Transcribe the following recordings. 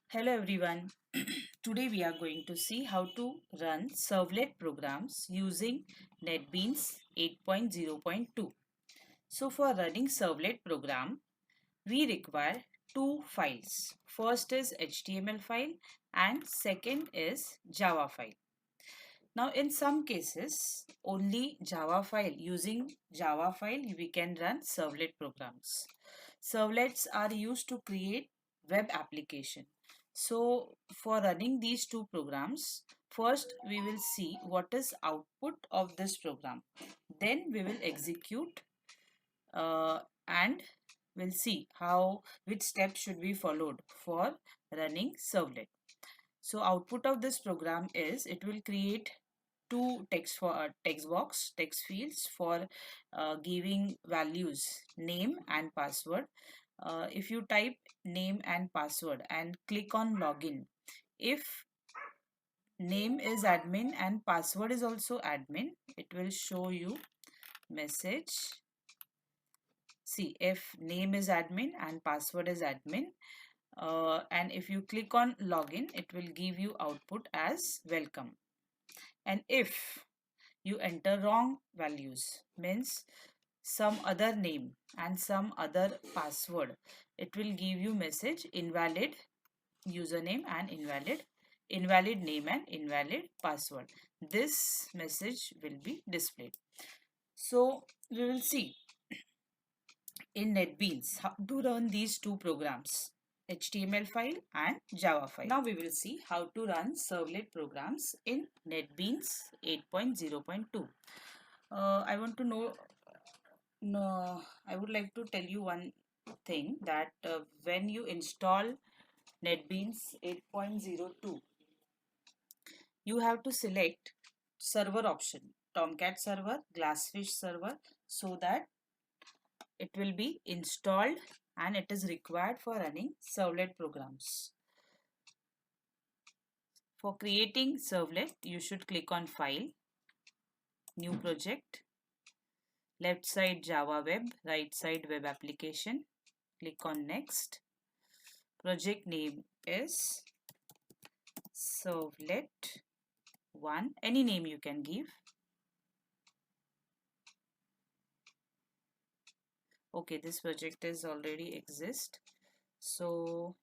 Hello everyone. Today we are going to see how to run servlet programs using Netbeans 8.0.2. So for running servlet program, we require two files. First is HTML file and second is Java file. Now in some cases, only Java file, using Java file we can run servlet programs. Servlets are used to create web application. So for running these two programs, first we will see what is output of this program. Then we will execute and we'll see which steps should be followed for running servlet. So output of this program is it will create two text fields for giving values name and password. If you type name and password and click on login, if name is admin and password is also admin, it will show you message. See, if name is admin and password is admin, and if you click on login, it will give you output as welcome. And if you enter wrong values, means some other name and some other password, it will give you message invalid username and invalid name and invalid password. This message will be displayed. So we will see in Netbeans how to run these two programs, HTML file and Java file. Now we will see how to run servlet programs in Netbeans 8.0.2. I want to know, no, I would like to tell you one thing that when you install Netbeans 8.02, you have to select server option, Tomcat server, Glassfish server, so that it will be installed and it is required for running servlet programs. For creating servlet, you should click on File, New Project, left side Java Web, right side Web Application. Click on Next. Project name is Servlet 1. Any name you can give. Okay, this project is already exist. So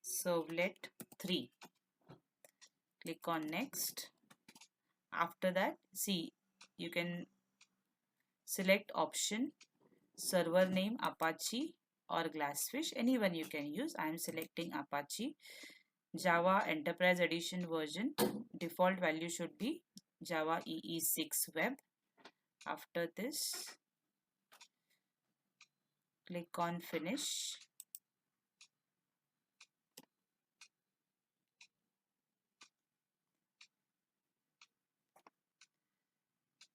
Servlet 3. Click on Next. After that, see, you can select option server name Apache or Glassfish, anyone you can use. I am selecting Apache. Java Enterprise Edition version, default value should be Java EE6 Web. After this, click on Finish.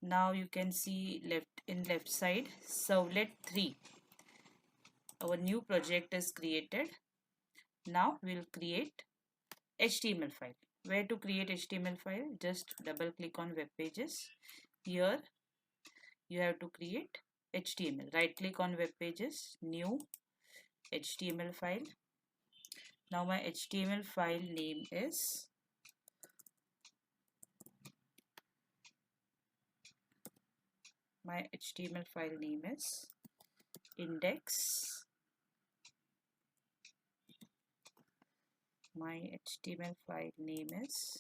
Now you can see left side Servlet 3. Our new project is created. Now we'll create HTML file. Where to create HTML file? Just double click on web pages. Here you have to create HTML. Right click on web pages, new HTML file. Now my HTML file name is index. My HTML file name is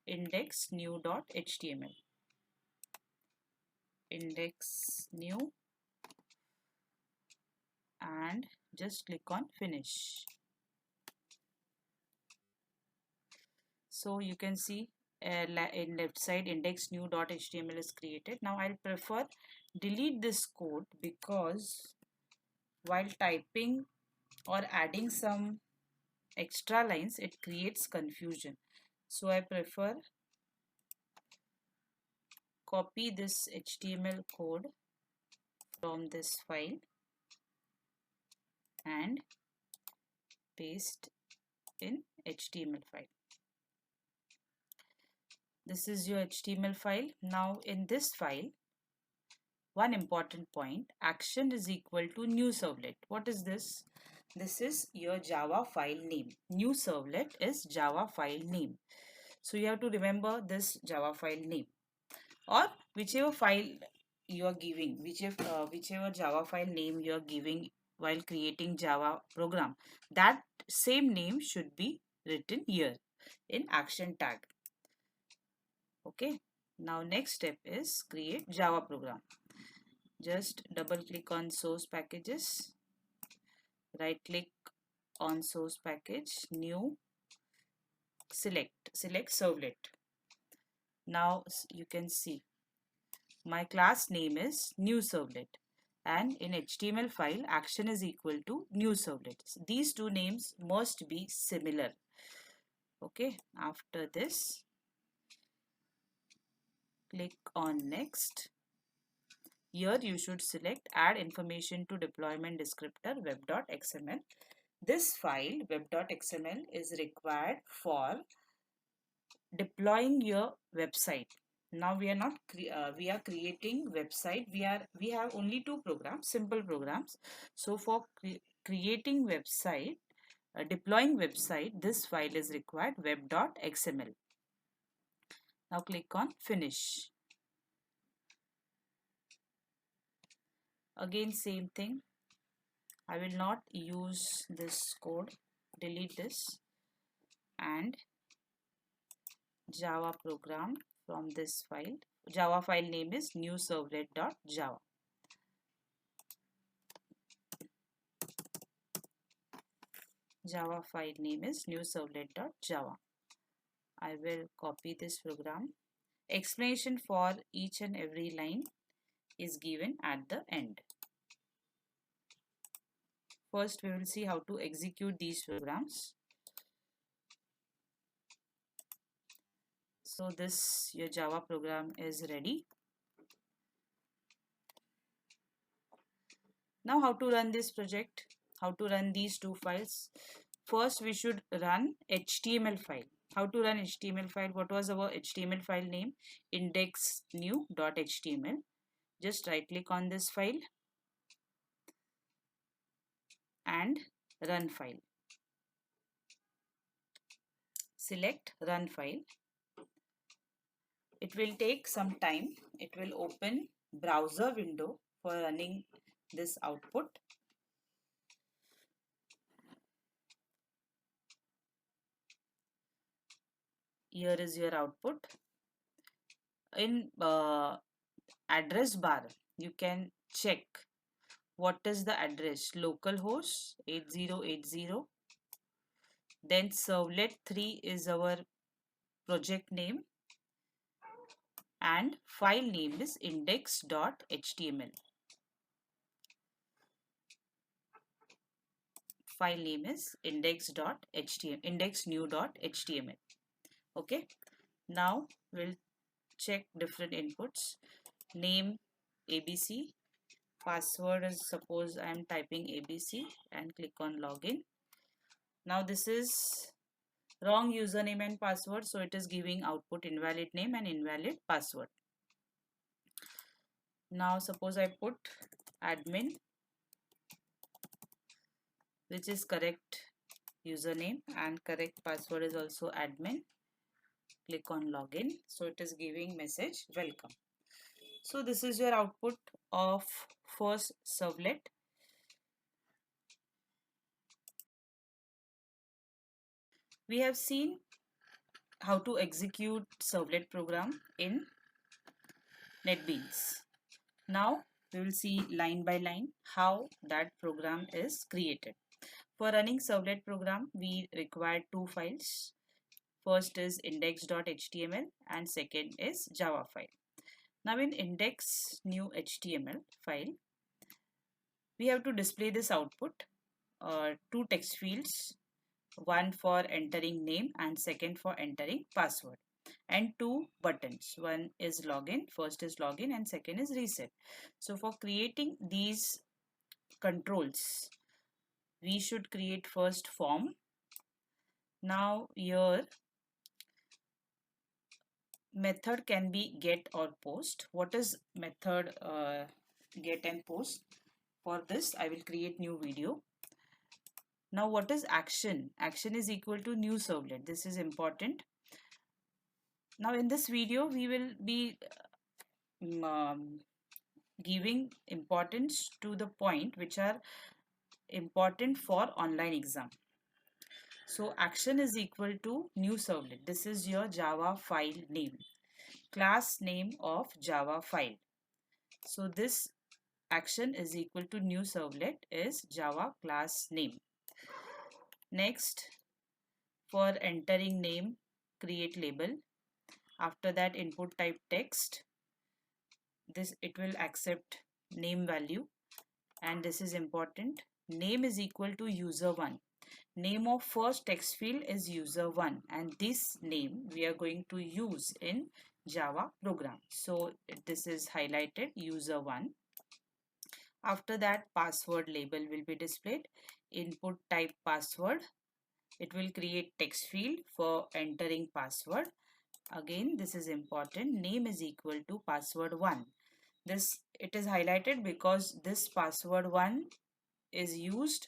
index new.html. Index new, and just click on finish. So you can see in left side index new.html is created. Now I'll prefer delete this code because while typing or adding some extra lines it creates confusion. So I prefer copy this HTML code from this file and paste in HTML file. This is your HTML file. Now in this file, one important point, action is equal to new servlet. What is this? This is your Java file name. New servlet is Java file name. So you have to remember this Java file name, or whichever file you are giving, whichever Java file name you are giving while creating Java program, that same name should be written here in action tag. Okay. Now next step is create Java program. Just double click on source packages, right click on source package, new, select servlet. Now you can see my class name is new servlet, and in HTML file action is equal to new servlet. These two names must be similar. Okay, after this click on next. Here you should select add information to deployment descriptor web.xml. This file web.xml is required for deploying your website. Now we are not we are creating website. We have only two programs, simple programs. So for creating website, deploying website, this file is required web.xml. Now click on finish. Again same thing. I will not use this code. Delete this and Java program from this file. Java file name is new servlet.java. Java file name is new servlet.java. I will copy this program. Explanation for each and every line is given at the end. First, we will see how to execute these programs. So this, your Java program is ready. Now how to run this project, how to run these two files. First, we should run HTML file. How to run HTML file? What was our HTML file name? Indexnew.html. Just right click on this file and run file. Select run file. It will take some time. It will open browser window for running this output. Here is your output. In address bar, you can check what is the address. Localhost 8080. Then servlet 3 is our project name and file name is index.html. File name is index.html, indexnew.html. Okay, now we'll check different inputs. Name ABC, password is, suppose I am typing ABC and click on login. Now this is wrong username and password, so it is giving output invalid name and invalid password. Now suppose I put admin, which is correct username, and correct password is also admin. Click on login, so it is giving message welcome. So this is your output of first servlet. We have seen how to execute servlet program in Netbeans. Now we will see line by line how that program is created. For running servlet program, we require two files. First is index.html and second is Java file. Now in index new HTML file, we have to display this output, two text fields, one for entering name and second for entering password, and two buttons. One is login, first is login and second is reset. So for creating these controls, we should create first form. Now here method can be get or post. What is method get and post? For this I will create new video. Now what is action? Action is equal to new servlet. This is important. Now in this video we will be giving importance to the point which are important for online exam. So action is equal to new servlet. This is your Java file name, class name of Java file. So this action is equal to new servlet is Java class name. Next, for entering name, create label. After that, input type text. This it will accept name value, and this is important. Name is equal to user1. Name of first text field is user1, and this name we are going to use in Java program. So this is highlighted user1. After that, password label will be displayed. Input type password. It will create text field for entering password. Again, this is important. Name is equal to password1. This it is highlighted because this password1 is used.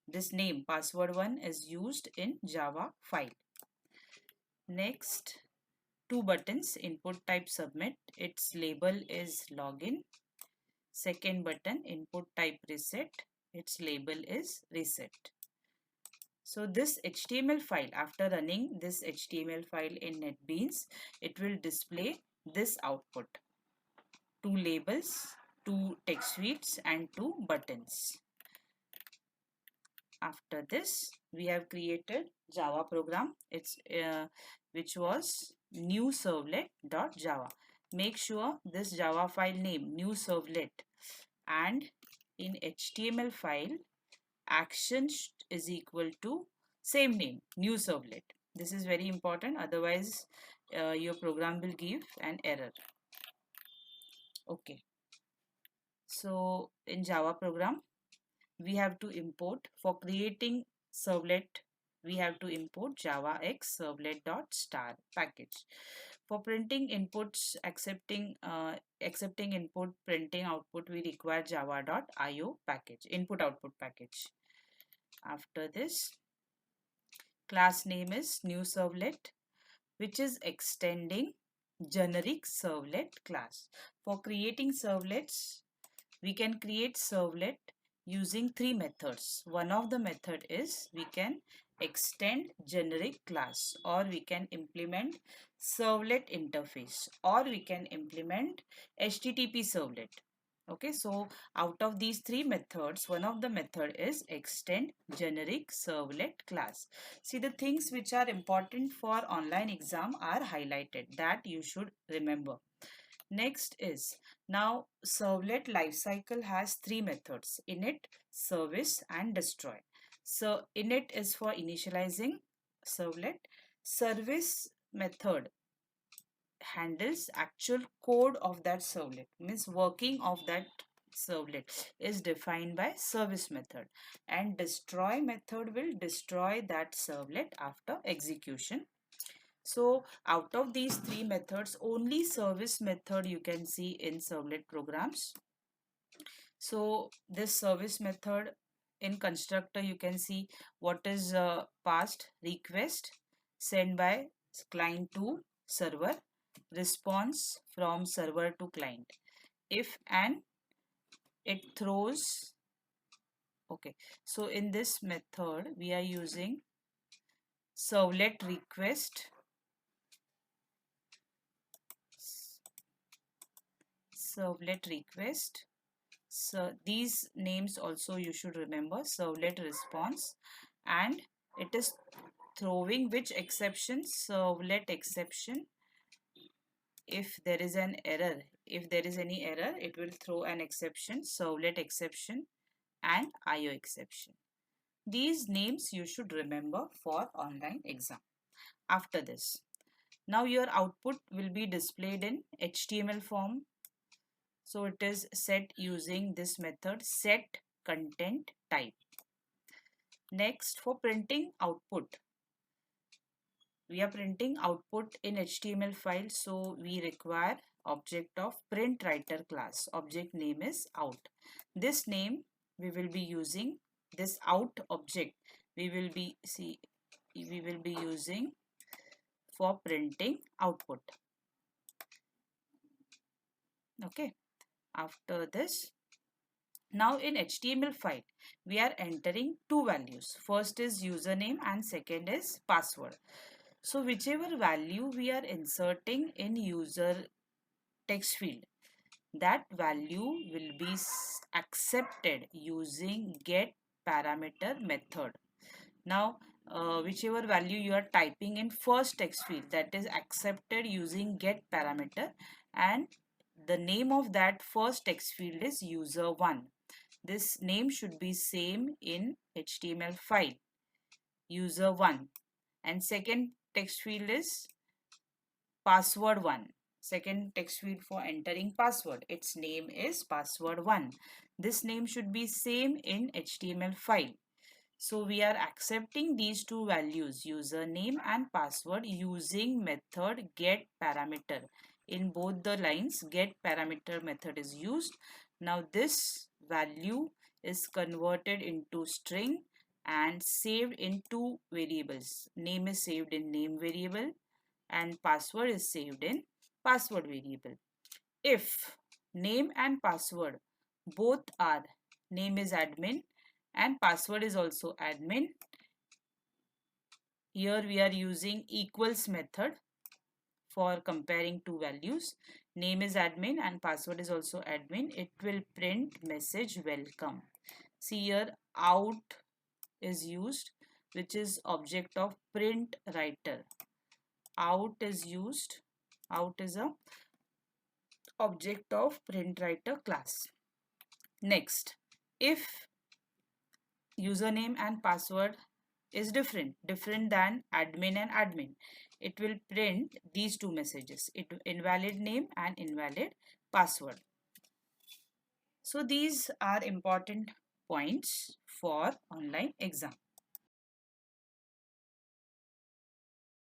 This name password1 is used in Java file. Next, two buttons. Input type submit. Its label is login. Second button, input type reset. Its label is reset. So this HTML file, after running this HTML file in Netbeans, it will display this output. Two labels, two text fields and two buttons. After this, we have created Java program. It's which was new servlet.java. Make sure this Java file name new servlet, and in HTML file action is equal to same name new servlet. This is very important, otherwise your program will give an error. Okay, so in Java program we have to import, for creating servlet we have to import java x servlet.star package. For printing inputs, accepting input, printing output, we require java.io package, input output package. After this, class name is new servlet, which is extending generic servlet class. For creating servlets, we can create servlet using three methods. One of the method is we can extend generic class, or we can implement servlet interface, or we can implement HTTP servlet. Okay, so out of these three methods, one of the method is extend generic servlet class. See, the things which are important for online exam are highlighted, that you should remember. Next is, now servlet lifecycle has three methods: init, service and destroy. So init is for initializing servlet. Service method handles actual code of that servlet, means working of that servlet is defined by service method, and destroy method will destroy that servlet after execution. So out of these three methods, only service method you can see in servlet programs. So this service method, in constructor you can see what is passed: request sent by client to server, response from server to client. If and it throws. Okay, so in this method we are using servlet request, servlet request. So these names also you should remember: servlet response, and it is throwing which exception? Servlet exception. If there is an error, if there is any error, it will throw an exception: servlet exception and IO exception. These names you should remember for online exam. After this, now your output will be displayed in HTML form. So it is set using this method, set content type. Next, for printing output, we are printing output in HTML file, so we require object of print writer class. Object name is out. This name we will be using, this out object we will be using for printing output. Okay, after this, now in HTML file we are entering two values. First is username and second is password. So whichever value we are inserting in user text field, that value will be accepted using get parameter method. Now whichever value you are typing in first text field, that is accepted using get parameter, and the name of that first text field is user1. This name should be same in HTML file, user1, and second text field is password1. Second text field for entering password, its name is password1. This name should be same in HTML file. So we are accepting these two values, username and password, using method get parameter. In both the lines, get parameter method is used. Now this value is converted into string and saved in two variables. Name is saved in name variable and password is saved in password variable. If name and password both are, name is admin and password is also admin, here we are using equals method for comparing two values. Name is admin and password is also admin. It will print message welcome. See here, out is used, which is object of print writer. Out is used. Out is a object of print writer class. Next, if username and password is different than admin and admin, it will print these two messages, invalid name and invalid password. So these are important points for online exam.